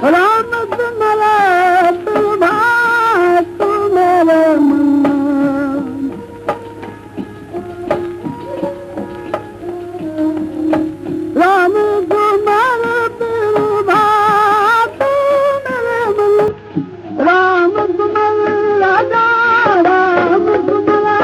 राम तुम्हारा तुभा तुम्हारे मन राम तुम्हारा तुभा तुम्हारे मन राम तुम्हारा राजा राम तुम्हारा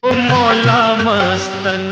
मौला मस्तन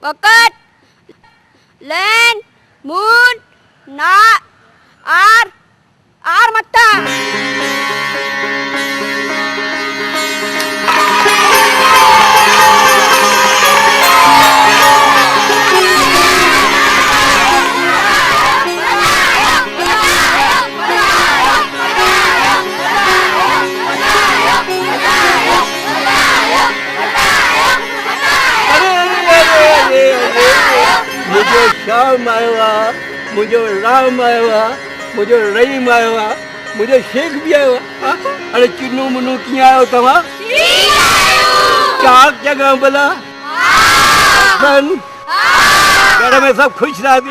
Bucket, land, moon, na, R mata. मुझे श्याम आया, मुझे राम आया, मुझे रहीम आया, मुझे शेख भी आया। अरे चिन्नू मुन्नू किया आयो तवा? चाक जगह बोला? घर में सब खुश रहती?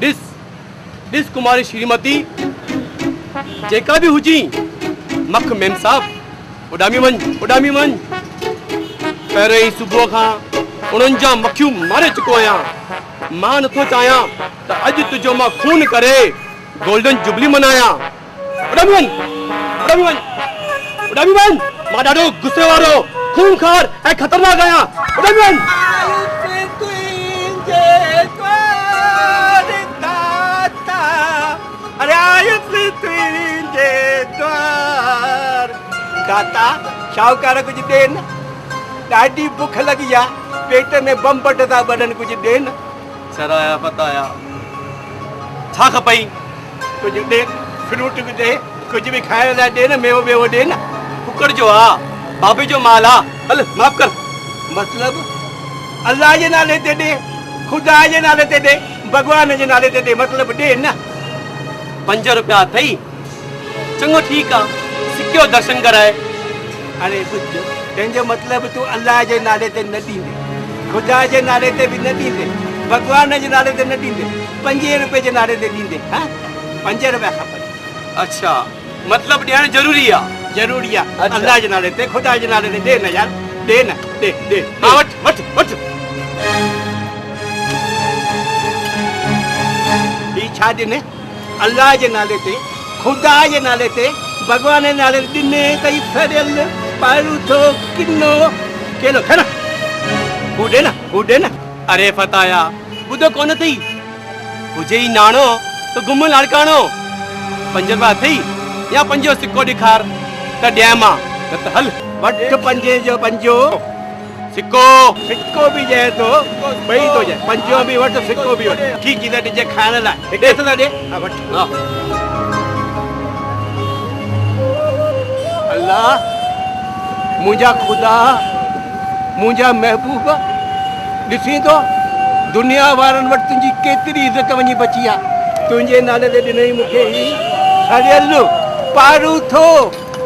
डिस डिस कुमारी श्रीमती जेका भी हुजी मख मेम साहब उडामी मन पहिरियों ई सुबुह खां उन्हनि जा मखियूं मारे चुको आहियां। मां नथो चाहियां त अॼु तुंहिंजो मां खून करे गोल्डन जुबली मनायां। उडामी वन मां ॾाढो गुस्से वारो खूनखार ऐं ख़तरनाक आहियां। उडामी वन दाता शाहूकार कुछ दे न, ॾाढी बुख लगी आ, पेट में बम पट था बड़न, कुछ दे न। सराया पताया छा खपई? कुछ दे, फ्रूट कुछ दे, कुछ भी खाइण लाइ दे न, मेवो वेवो दे न। कुकर जो आ, बाबे जो माल आ, हल माफ कर। मतलब अल्लाह जे नाले ते दे, खुदा जे नाले ते दे, भगवान जे नाले ते दे, मतलब दे न। 5 रुपया अथई? चङो ठीकु आ, सिक्यो दर्शन कराए। अरे बुध, तंहिंजो मतलब तूं अल्लाह जे नाले ते न ॾींदे, खुदा जे नाले ते बि न ॾींदे, भगवान जे नाले ते न ॾींदे, 5 रुपए जे नाले ते ॾींदे। हाँ 5 रुपया खपनि। अच्छा, मतलब ॾियण ज़रूरी आ? ज़रूरी आ। अल्लाह जे नाले ते, खुदा जे नाले ते दे न यार, दे न, दे। हाँ वठ। ही छा ॾिने? अल्लाह जे नाले ते, खुदा जे नाले ते, भगवान जे नाले ते ॾिने तई फरियल पारूथो किनो केलो खा न, हू ॾे न। अरे फताया ॿुधो कोन अथई, हुजे ई नाणो त गुम लाड़काणो। 5 रुपया अथई या 5 जो सिक्को ॾेखार त ॾियां मां, न त हल। वठ 5 जो 5 सिक्को भी जाए तो ॿई तो जाए, 5 भी वठ, सिक्को भी वठ। ठीक चीज़ ॾिजे खाइण लाइ, ॾे त ॾे। हा वठ। अल्लाह मुंहिंजा खुदा, मुंहिंजा महबूब, ॾिसी तो दुनिया वारनि वटि तुंहिंजी केतिरी इज़त वञी बची आहे। तुंहिंजे नाले ते ॾिनई मूंखे ही सड़ियल पारूथो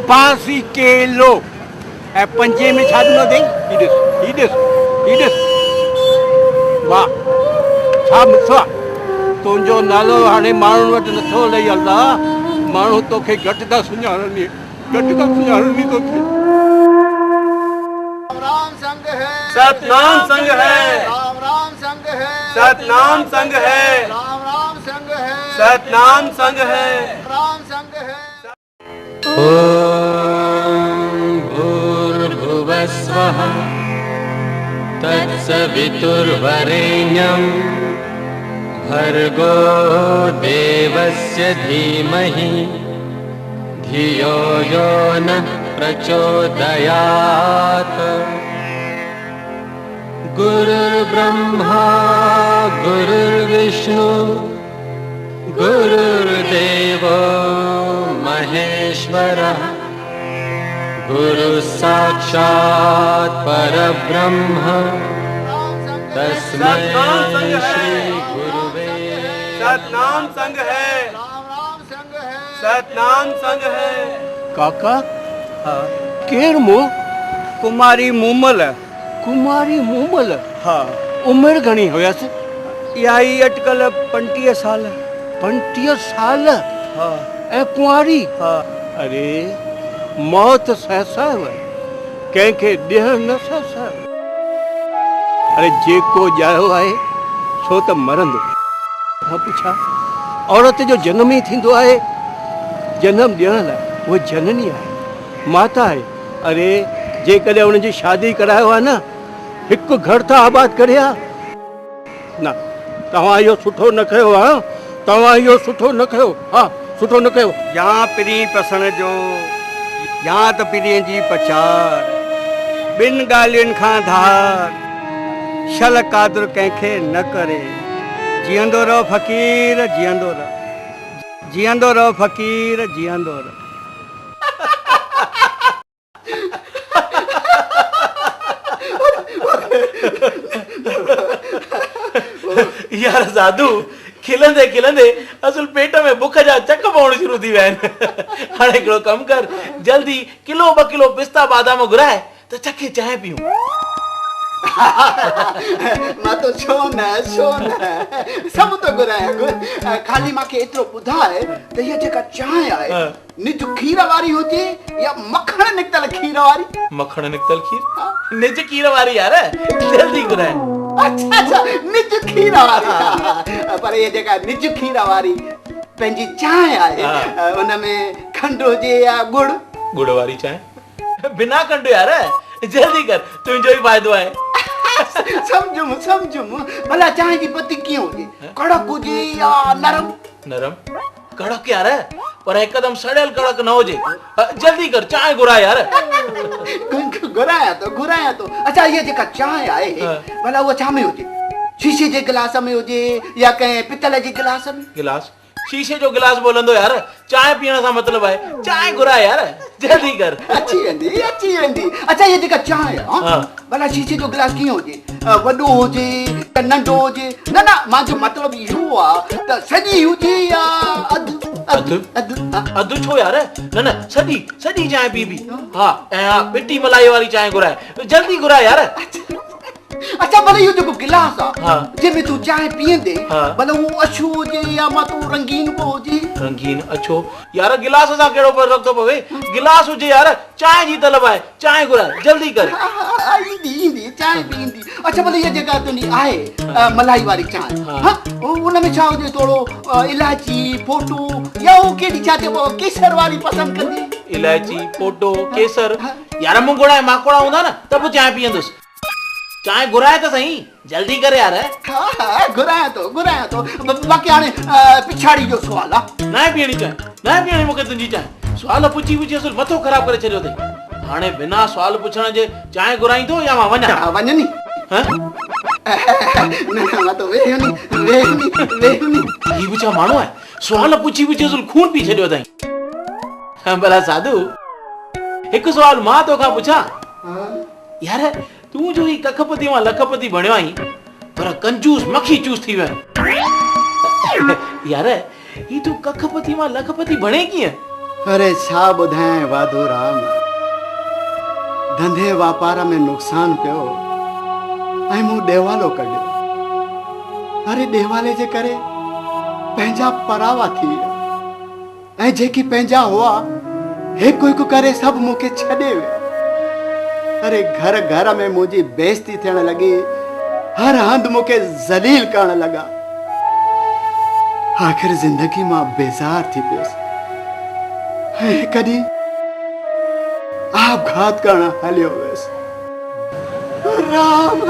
बांसी केलो, ऐं 5 में छा ॾिनो अथई? ही ॾिस वाह छा मिठो आहे। तुंहिंजो नालो हाणे माण्हुनि वटि नथो लही। अल्लाह माण्हू तोखे घटि था सुञाणनि तोखे। राम संग है, सतनाम संग है, राम संग है, सतनाम संग है, राम संग है, सतनाम संग है, राम संग है। ॐ भूर्भुवस्वः तत्सवितुर्वरेण्यं भर्गो देवस्य धीमहि धियो यो नः प्रचोदयात्। गुरुर्ब्रह्मा गुरुर्विष्णु गुरुर्देवो महेश्वरः गुरुः साक्षात् परब्रह्म तस्मै श्री गुरुवे। सतनाम संग है, राम संग है, सतनाम संग है। काका केर मो? कुमारी मूमल। कुमारी मूमल। हाँ उमिरि घणी हुयसि? इहा ई अटकल 35 साल। 35 साल? हाँ ऐं कुंवारी? हाँ। अरे मौत सहसाव, कंहिंखे ॾियण न सहसाव। अरे जेको ॼायो आहे सो त मरंदो। मां पुछां, औरत जो जनम ई थींदो आहे, जनम ॾियण लाइ उहा जननी आहे, माता आहे। अरे जेकॾहिं उनजी शादी करायो आहे न, हिकु घर त आबाद करे आ न। तव्हां इहो सुठो न कयो आहे, तव्हां इहो सुठो न कयो। हा सुठो न कयो। या पिरी पसण जो या त पिरीअ जी पचार, ॿिनि ॻाल्हियुनि खां धार, शल कादर कंहिंखे न करे। जीअंदो रहो फ़क़ीर, जीअंदो रहो, जीअंदो रहो फ़क़ीर, जीअंदो रहो। यार साधू खिलंदे खिलंदे असुल पेट में बुख जा चक पवण शुरू थी विया आहिनि। हाणे हिकिड़ो कमु कर, जल्दी किलो 2 किलो पिस्ता बादाम घुराए त चखे चांहि पियूं। मां तो छो न सब तो घुराया खाली मांखे एतिरो ॿुधाए त हीअ जेका चांहि आहे निज खीर वारी हुजे या मखण निकतल खीर वारी? मखण निकतल खीर निज खीर वारी यार जल्दी घुराए। अच्छा निज खीर वारी पर ये जेका निज खीर वारी पंहिंजी चांहि आहे उनमें खंड हुजे या गुड़ वारी चांहि बिना खंड यार जल्दी कर तुंहिंजो ई फ़ाइदो आहे। समझुम भला चांहि जी पत्ती कीअं हुजे कड़क हुजे या नरम कड़क यार पर एकदम सड़ियल कड़क न हुजे। जल्दी कर चांहि घुराए यार। घुराया तो अच्छा ये जेका चांहि आहे भला उहा छा में हुजे शीशे जे गिलास में हुजे या कंहिं पितल जे गिलास में? गिलास शीशे जो गिलास बोलंदो यार चांहि पीअण सां मतलब आहे चांहि घुराए यार जल्दी कर। अची वेंदी अच्छा ये जेका चांहि आहे भला शीशे जो गिलास कीअं हुजे वॾो हुजे त नंढो हुजे? न मुंहिंजो मतिलबु इहो आहे त सॼी हुजे या अधु छो यार न सॼी चांहि पीबी हा ऐं मिठी मलाई वारी चांहि घुराए जल्दी घुराए यार। अच्छा भला इहो जेको गिलास आहे जंहिंमें तूं चांहि पीअंदे भला उहो अछो हुजे या मां तूं रंगीन को हुजे? रंगीन अछो यार गिलास सां कहिड़ो फर्क़ थो पवे गिलास हुजे यार चांहि जी तलब आहे चांहि घुराए जल्दी कर। ईंदी चांहि पींदी अच्छा भला इहा जेका तुंहिंजी आहे मलाई वारी चांहि उनमें छा हुजे थोरो इलायची फोटो या उहो केॾी छा चइबो केसर वारी पसंदि कंदी? इलायची फोटो केसर यार मुंगोड़ा ऐं माकोड़ा हूंदा न त पोइ चांहि पीअंदुसि। चांहि घुराए त सही जल्दी कर यार। हा घुराया तो बाक़ी हाणे पिछाड़ी जो सुवाल आहे न पीअणी मूंखे तुंहिंजी चांहि सुवाल पुछी असुल मथो ख़राब करे छॾियो अथई। हाणे बिना सुवाल पुछण जे चांहि घुराईंदो या मां वञनी? मां तो वेहनी ही बि छा माण्हू आहे सुवाल पुछी असुल खून पी छॾियो अथई। भला साधू हिकु सुवाल मां तोखां पुछां यार तूं जो ही कखपति मां लखपति बणियो आई पर कंजूस मक्खी चूस थी वए यार ही तू कखपति मां लखपति बणे कीअं? अरे छा ॿुधाए वाधू राम धंधे वापार में नुक़सान पियो ऐं मूं ॾेवालो कढियो। अरे ॾेवाले जे करे पंहिंजा परावा थी विया ऐं जेकी पंहिंजा हुआ हिकु हिकु करे सभु मूंखे छॾे विया। अरे घर में मुंहिंजी बेइज्जती थियण लॻी हर हंधि मूंखे ज़लील करण लॻा। आख़िर ज़िंदगी मां बेज़ार थी पियुसि ऐं कॾहिं आपघात करण हलियो वियुसि। राम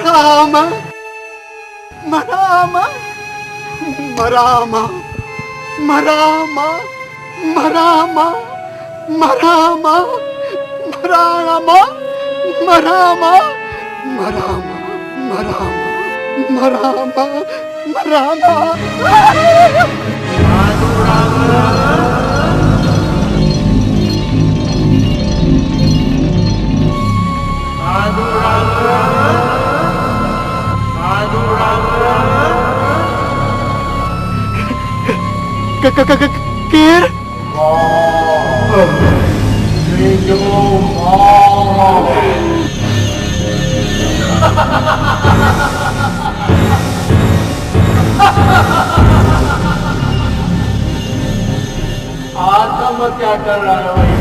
राम मराम मराम मराम मराम मराम मराम मराम मराम मराम मराम केर आत्म क्या कर रहा है भाई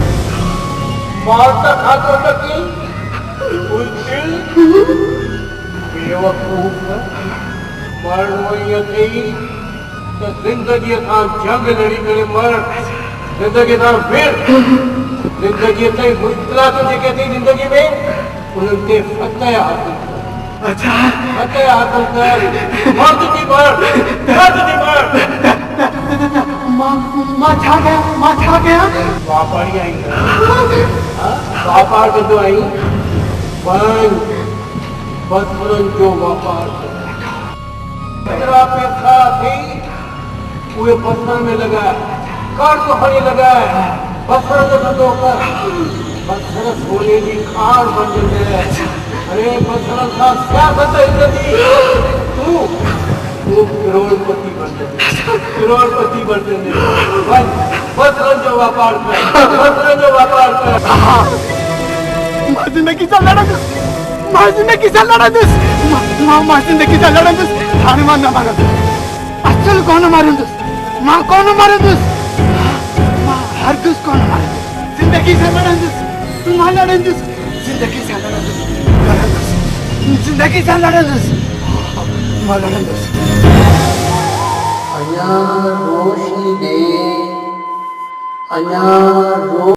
मारता खातो तकी बेवकूफ मरण वही अथई तो जिंदगी का जंग लड़ी करे मर जिंदगी का फिर जिंदगी ते मुश्किलात जेके थी जिंदगी में उनते फतह हासिल कर। अच्छा फतह हासिल कर मर्द की मर मां छा गया वापारी आई वापार कंदो आई पर बसरन जो वापार पैसा थी उहे बसर में लगा कर्ज खड़ी लगा बसर जो धंधो कर बसर सोने की खान बन गए। अरे बसर का सियासत इज्जती तू करोड़पति बनते बसर जो व्यापार कर जिंदगी से लड़क मां जिंदगी सां लड़ंदुसि मां जिंदगी सां लड़ंदुसि हाणे मां न मारंदुसि अचल कोन मारंदुसि मां कोन मारंदुसि मां हरगिज़ कोन मारंदुसि जिंदगी सां लड़ंदुसि मां लड़ंदुसि जिंदगी सां लड़ंदुसि जिंदगी सां लड़ंदुसि मां लड़ंदुसि अञा रोशनी दे अञा